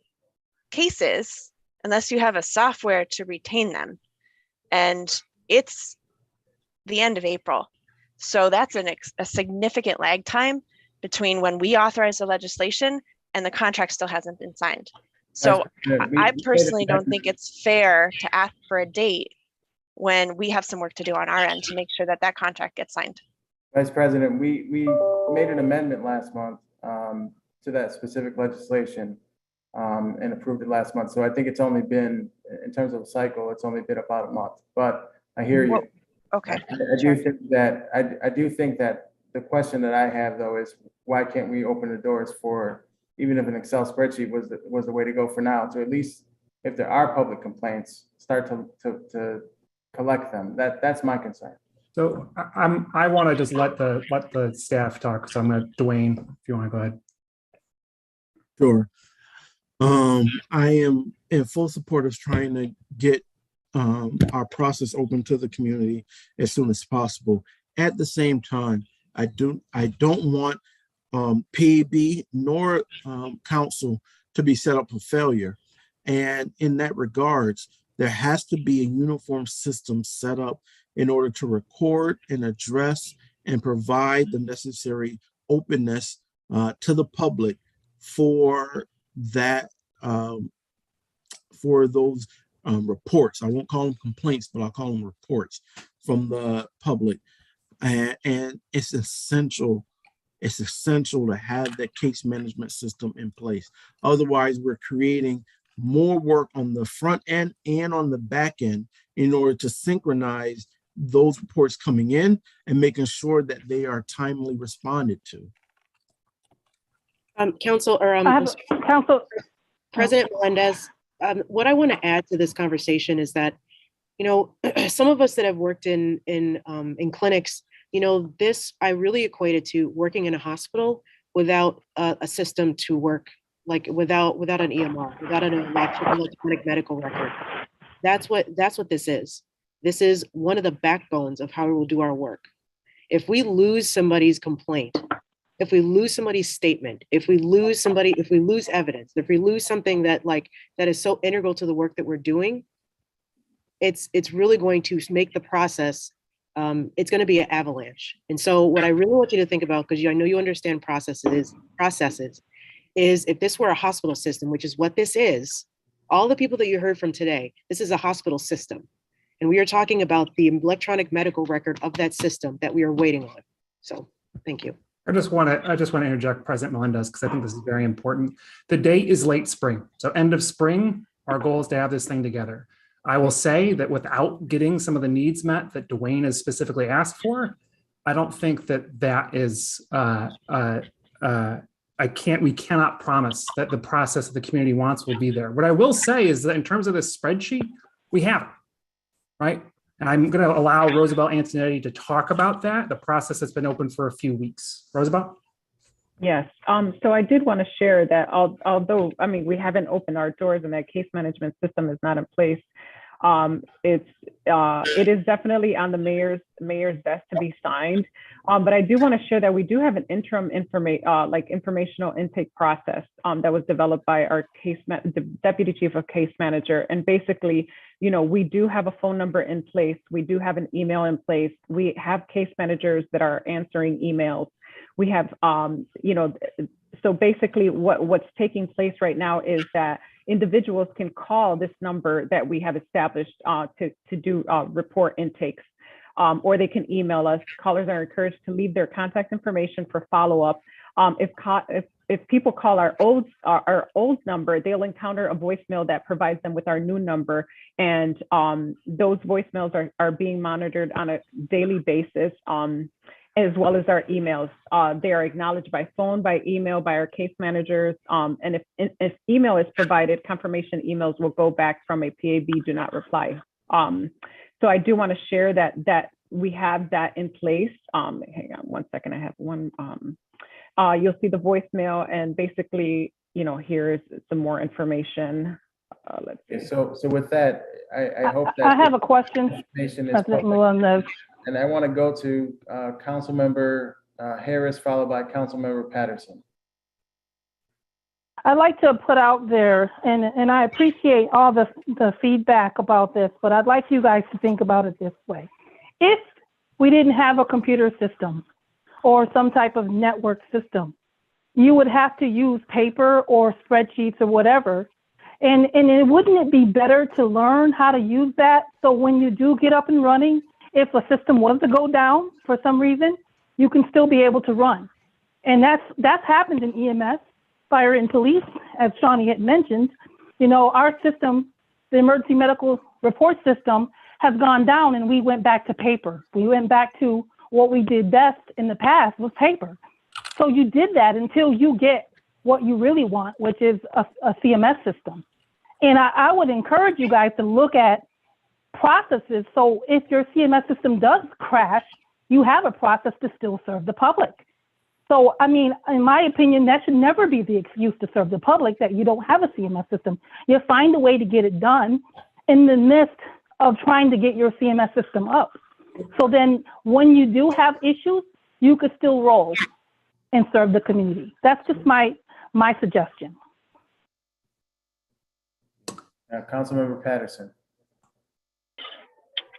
cases unless you have a software to retain them. And it's the end of April. So that's a significant lag time between when we authorize the legislation and the contract still hasn't been signed. So I personally don't think it's fair to ask for a date when we have some work to do on our end to make sure that that contract gets signed. Vice President, we made an amendment last month to that specific legislation and approved it last month. So I think it's only been, in terms of a cycle, it's only been about a month, but I hear you. Okay. I do think that the question that I have though is, why can't we open the doors for, even if an Excel spreadsheet was the way to go for now, to at least, if there are public complaints, start to collect them. That's my concern. So I want to just let the staff talk. So I'm going to, Dwayne, if you want to go ahead. Sure. I am in full support of trying to get our process open to the community as soon as possible. At the same time, I don't want PAB nor council to be set up for failure. And in that regards, there has to be a uniform system set up in order to record and address and provide the necessary openness to the public for that, for those reports. I won't call them complaints, but I'll call them reports from the public. And it's essential it's essential to have that case management system in place. Otherwise, we're creating more work on the front end and on the back end in order to synchronize those reports coming in and making sure that they are timely responded to. Council, or Council. President Melendez, what I want to add to this conversation is that, you know, some of us that have worked in clinics, you know, this I really equated to working in a hospital without a system to work, like without an EMR, without an electronic medical record. That's what this is. This is one of the backbones of how we will do our work. If we lose somebody's complaint, if we lose somebody's statement, if we lose evidence, if we lose something that is so integral to the work that we're doing, it's really going to make the process, it's going to be an avalanche. And so what I really want you to think about, because I know you understand processes, is if this were a hospital system, which is what this is, all the people that you heard from today, this is a hospital system. And we are talking about the electronic medical record of that system that we are waiting on. So thank you. I just want to interject, President Melendez, because I think this is very important. The date is late spring. So end of spring, our goal is to have this thing together. I will say that without getting some of the needs met that Dwayne has specifically asked for, I don't think that is, we cannot promise that the process that the community wants will be there. What I will say is that in terms of this spreadsheet, we have it, right? And I'm going to allow Rosabelle Antonetti to talk about that, the process that's been open for a few weeks. Rosabelle? Yes. So I did want to share that although, I mean, we haven't opened our doors and that case management system is not in place, it is definitely on the mayor's desk to be signed. But I do want to share that we do have an interim informational intake process that was developed by our the deputy chief of case manager. And basically, you know, we do have a phone number in place. We do have an email in place. We have case managers that are answering emails. We have, you know, so basically what's taking place right now is that individuals can call this number that we have established to do report intakes, or they can email us. Callers are encouraged to leave their contact information for follow-up. If people call our old number, they'll encounter a voicemail that provides them with our new number, and those voicemails are being monitored on a daily basis, as well as our emails. They are acknowledged by phone, by email, by our case managers. And if email is provided, confirmation emails will go back from a PAB do not reply. So I do want to share that we have that in place. Hang on one second, I have one. You'll see the voicemail, and basically, you know, here's some more information. Let's see. So with that, I hope that I have a question, President Melendez. And I want to go to Councilmember Harris, followed by Councilmember Patterson. I'd like to put out there, and I appreciate all the feedback about this, but I'd like you guys to think about it this way. If we didn't have a computer system or some type of network system, you would have to use paper or spreadsheets or whatever. And wouldn't it be better to learn how to use that, so when you do get up and running, if a system was to go down for some reason, you can still be able to run? And that's happened in EMS, fire and police, as Shawnee had mentioned. You know, our system, the emergency medical report system, has gone down, and we went back to paper. We went back to what we did best in the past, was paper. So you did that until you get what you really want, which is a CMS system. And I would encourage you guys to look at processes. So if your CMS system does crash, you have a process to still serve the public. So, I mean, in my opinion, that should never be the excuse to serve the public, that you don't have a CMS system. You find a way to get it done in the midst of trying to get your CMS system up. So then when you do have issues, you could still roll and serve the community. That's just my suggestion. Councilmember Patterson.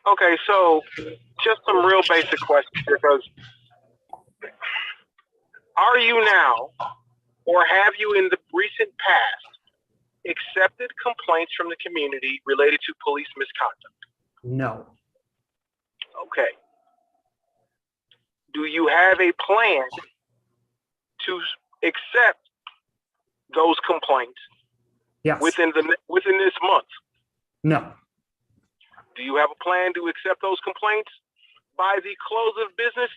Okay, so just some real basic questions, because are you now, or have you in the recent past, accepted complaints from the community related to police misconduct? No. Okay. Do you have a plan to accept those complaints Yes. within this month? No. Do you have a plan to accept those complaints by the close of business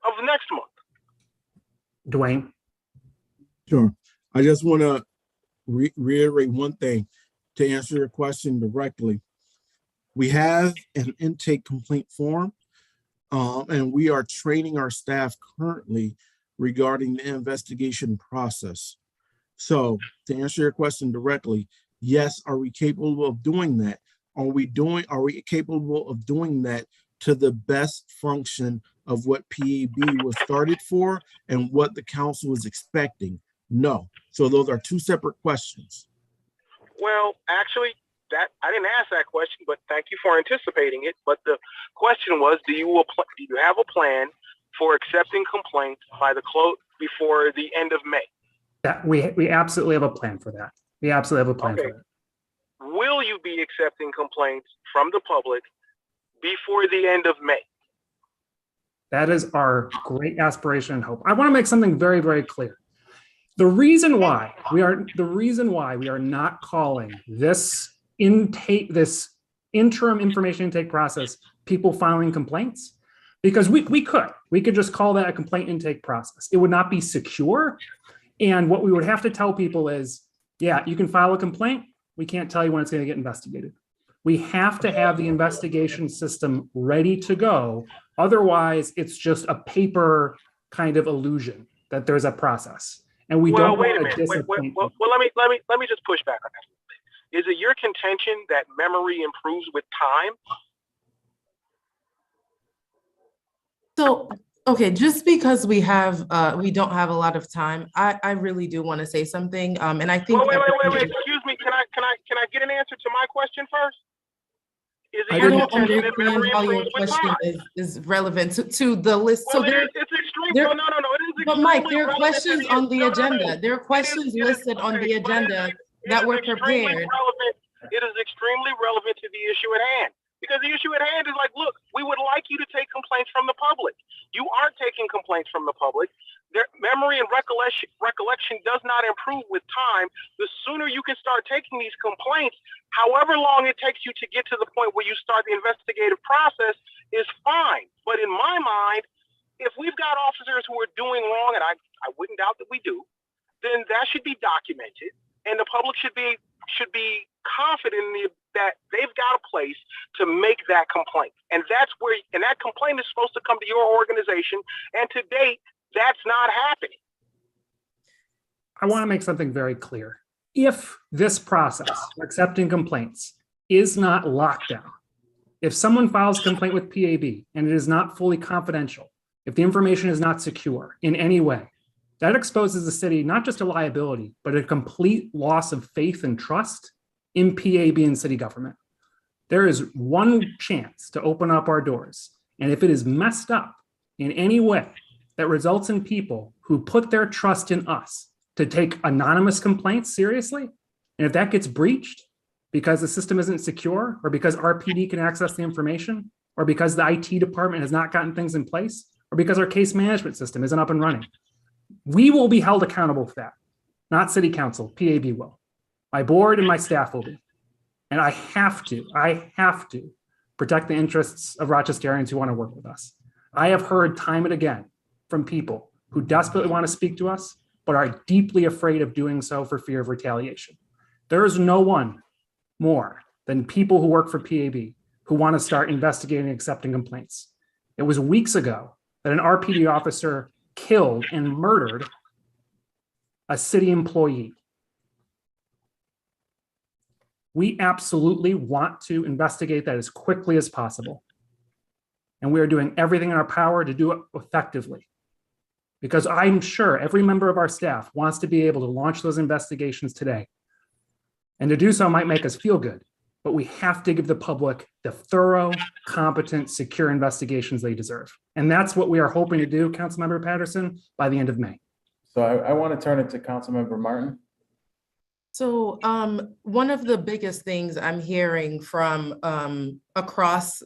of next month? Dwayne? Sure. I just want to reiterate one thing to answer your question directly. We have an intake complaint form, and we are training our staff currently regarding the investigation process. So to answer your question directly, yes, are we capable of doing that? Are we capable of doing that to the best function of what PAB was started for and what the council was expecting? No. So those are two separate questions. Well, actually, that I didn't ask that question, but thank you for anticipating it. But the question was, do you have a plan for accepting complaints by the close before the end of May? That we absolutely have a plan for that. We absolutely have a plan for that. Will you be accepting complaints from the public before the end of May? That is our great aspiration and hope. I want to make something very, very clear. The reason why we are not calling this interim information intake process people filing complaints, because we could just call that a complaint intake process. It would not be secure. And what we would have to tell people is, yeah, you can file a complaint. We can't tell you when it's going to get investigated. We have to have the investigation system ready to go. Otherwise, it's just a paper kind of illusion that there's a process. And we don't wait a want minute. to disappoint. Well, let me just push back on that. Is it your contention that memory improves with time? So, okay, just because we don't have a lot of time, I really do want to say something. And I think Wait. Excuse me. Can I get an answer to my question first? Is it I your don't contention that understand memory how your improves with question time? is relevant to the list. Well, So there, it's extreme. there, No. It is but Mike, extremely there are relevant questions to on the no. agenda. There are questions listed on the agenda that were prepared. It is extremely relevant to the issue at hand. Because the issue at hand is like, look, we would like you to take complaints from the public. You aren't taking complaints from the public. Their memory and recollection does not improve with time. The sooner you can start taking these complaints, however long it takes you to get to the point where you start the investigative process is fine. But in my mind, if we've got officers who are doing wrong, and I wouldn't doubt that we do, then that should be documented, and the public should be confident that they've got a place to make that complaint. And that complaint is supposed to come to your organization. And to date, that's not happening. I want to make something very clear. If this process for accepting complaints is not locked down, if someone files a complaint with PAB and it is not fully confidential, if the information is not secure in any way, that exposes the city not just to liability, but a complete loss of faith and trust in PAB and city government. There is one chance to open up our doors. And if it is messed up in any way that results in people who put their trust in us to take anonymous complaints seriously, and if that gets breached because the system isn't secure, or because RPD can access the information, or because the IT department has not gotten things in place, or because our case management system isn't up and running, we will be held accountable for that. Not city council, PAB will. My board and my staff will be. And I have to protect the interests of Rochesterians who want to work with us. I have heard time and again from people who desperately want to speak to us, but are deeply afraid of doing so for fear of retaliation. There is no one more than people who work for PAB who want to start investigating and accepting complaints. It was weeks ago that an RPD officer killed and murdered a city employee. We absolutely want to investigate that as quickly as possible. And we are doing everything in our power to do it effectively. Because I'm sure every member of our staff wants to be able to launch those investigations today. And to do so might make us feel good, but we have to give the public the thorough, competent, secure investigations they deserve. And that's what we are hoping to do, Councilmember Patterson, by the end of May. So I want to turn it to Councilmember Martin. So one of the biggest things I'm hearing from across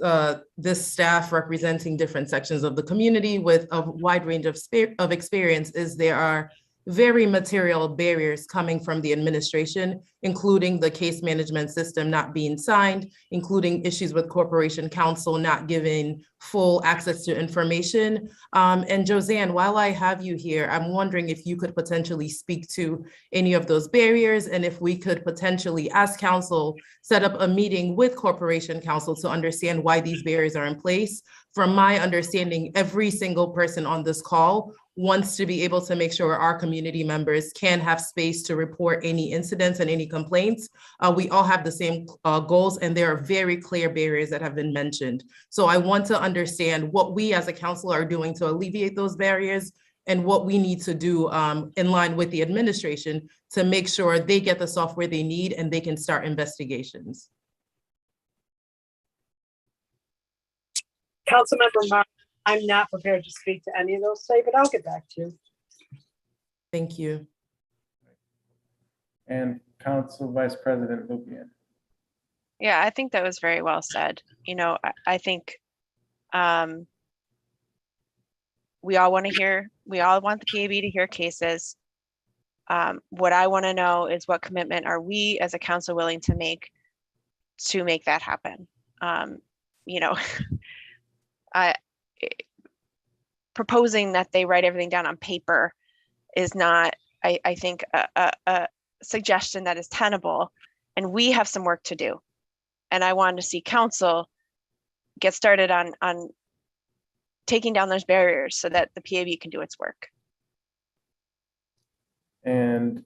this staff representing different sections of the community with a wide range of experience is there are very material barriers coming from the administration, including the case management system not being signed, including issues with corporation counsel not giving full access to information. And Josanne, while I have you here, I'm wondering if you could potentially speak to any of those barriers and if we could potentially, as council, set up a meeting with corporation counsel to understand why these barriers are in place. From my understanding, every single person on this call wants to be able to make sure our community members can have space to report any incidents and any complaints. We all have the same goals, and there are very clear barriers that have been mentioned. So I want to understand what we as a council are doing to alleviate those barriers and what we need to do in line with the administration to make sure they get the software they need and they can start investigations. Councilmember Mark, I'm not prepared to speak to any of those today, but I'll get back to you. Thank you. And Council Vice President Lupian. Yeah, I think that was very well said. You know, I think we all want the PAB to hear cases. What I want to know is what commitment are we as a council willing to make that happen? You know, proposing that they write everything down on paper is not, I think, a suggestion that is tenable, and we have some work to do. And I wanted to see council get started on taking down those barriers so that the PAB can do its work. And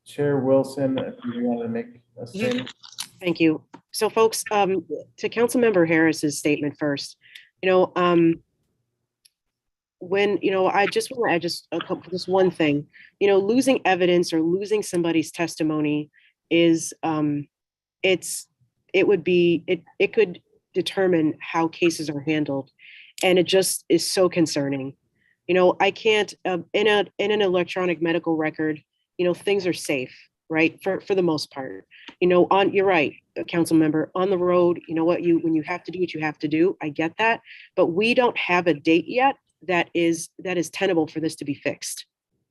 Chair Wilson, if you want to make a statement. Thank you. So folks, to Councilmember Harris's statement first, you know, when, you know, I just want to add just one thing, you know, losing evidence or losing somebody's testimony is, it could determine how cases are handled. And it just is so concerning. You know, I can't, in an electronic medical record, you know, things are safe, right? For the most part, you know, you're right, council member, on the road, you know what, when you have to do what you have to do, I get that, but we don't have a date yet that is tenable for this to be fixed.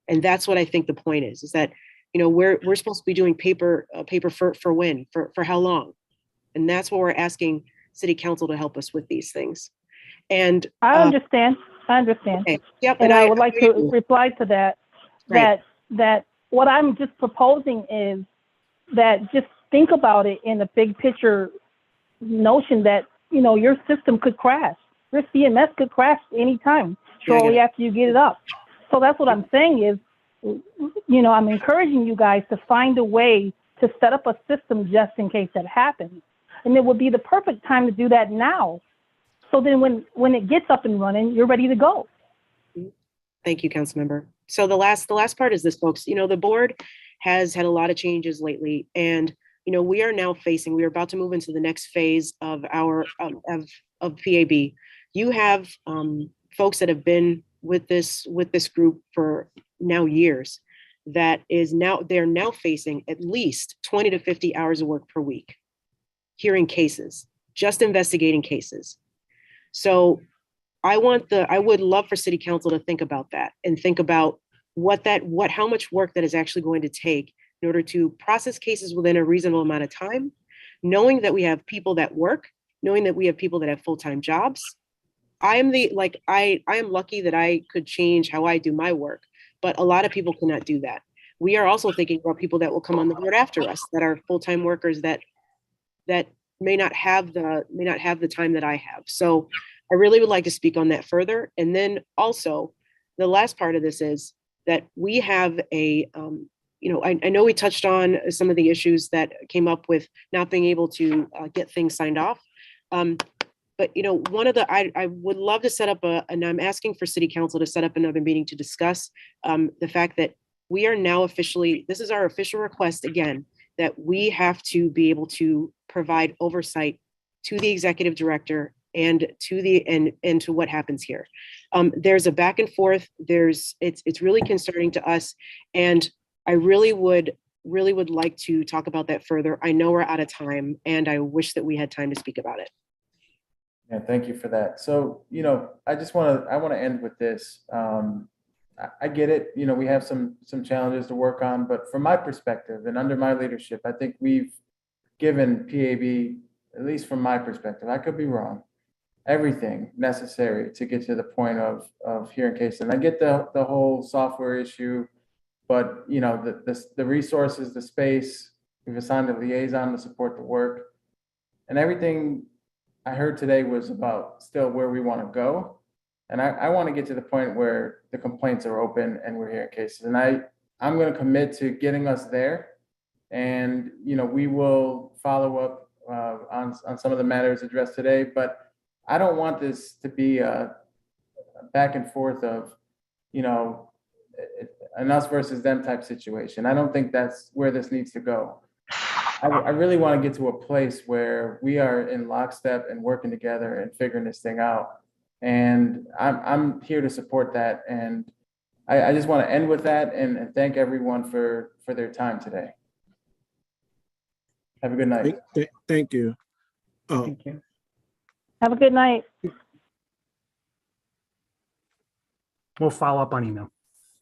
And that's what I think the point is that, you know, we're supposed to be doing paper for when, for how long? And that's what we're asking city council to help us with these things. And I understand. Okay. Yep. And I would like to reply to that, right. that what I'm just proposing is that just think about it in a big picture notion that, you know, your system could crash. Your CMS could crash anytime shortly after you get it up. So that's what I'm saying is, you know, I'm encouraging you guys to find a way to set up a system just in case that happens. And it would be the perfect time to do that now. So then when it gets up and running, you're ready to go. Thank you, Councilmember. So the last part is this, folks. You know, the board has had a lot of changes lately, and you know, we are about to move into the next phase of our of PAB. You have folks that have been with this group for now years. They're now facing at least 20 to 50 hours of work per week, hearing cases, just investigating cases. So I would love for city council to think about that and think about how much work that is actually going to take in order to process cases within a reasonable amount of time, knowing that we have people that work, knowing that we have people that have full-time jobs. I am lucky that I could change how I do my work, but a lot of people cannot do that. We are also thinking about people that will come on the board after us, that are full-time workers that may not have the time that I have. So I really would like to speak on that further. And then also the last part of this is that we have I know we touched on some of the issues that came up with not being able to get things signed off. But you know, I would love to set up and I'm asking for city council to set up another meeting to discuss the fact that we are now this is our official request again, that we have to be able to provide oversight to the executive director and to what happens here. There's a back and forth. It's really concerning to us, and I really would really would like to talk about that further. I know we're out of time, and I wish that we had time to speak about it. Yeah, thank you for that. So, I want to end with this. I get it. We have some challenges to work on, but from my perspective and under my leadership, I think we've given PAB, at least from my perspective, I could be wrong, everything necessary to get to the point of hearing cases. And I get the whole software issue, but the resources, the space, we've assigned a liaison to support the work, and everything I heard today was about still where we want to go. And I want to get to the point where the complaints are open and we're hearing cases. And I'm going to commit to getting us there. And, we will follow up on some of the matters addressed today, but I don't want this to be a back and forth of, an us versus them type situation. I don't think that's where this needs to go. I really want to get to a place where we are in lockstep and working together and figuring this thing out. And I'm here to support that. And I just want to end with that and thank everyone for their time today. Have a good night. Thank you. Thank you. Have a good night. We'll follow up on email.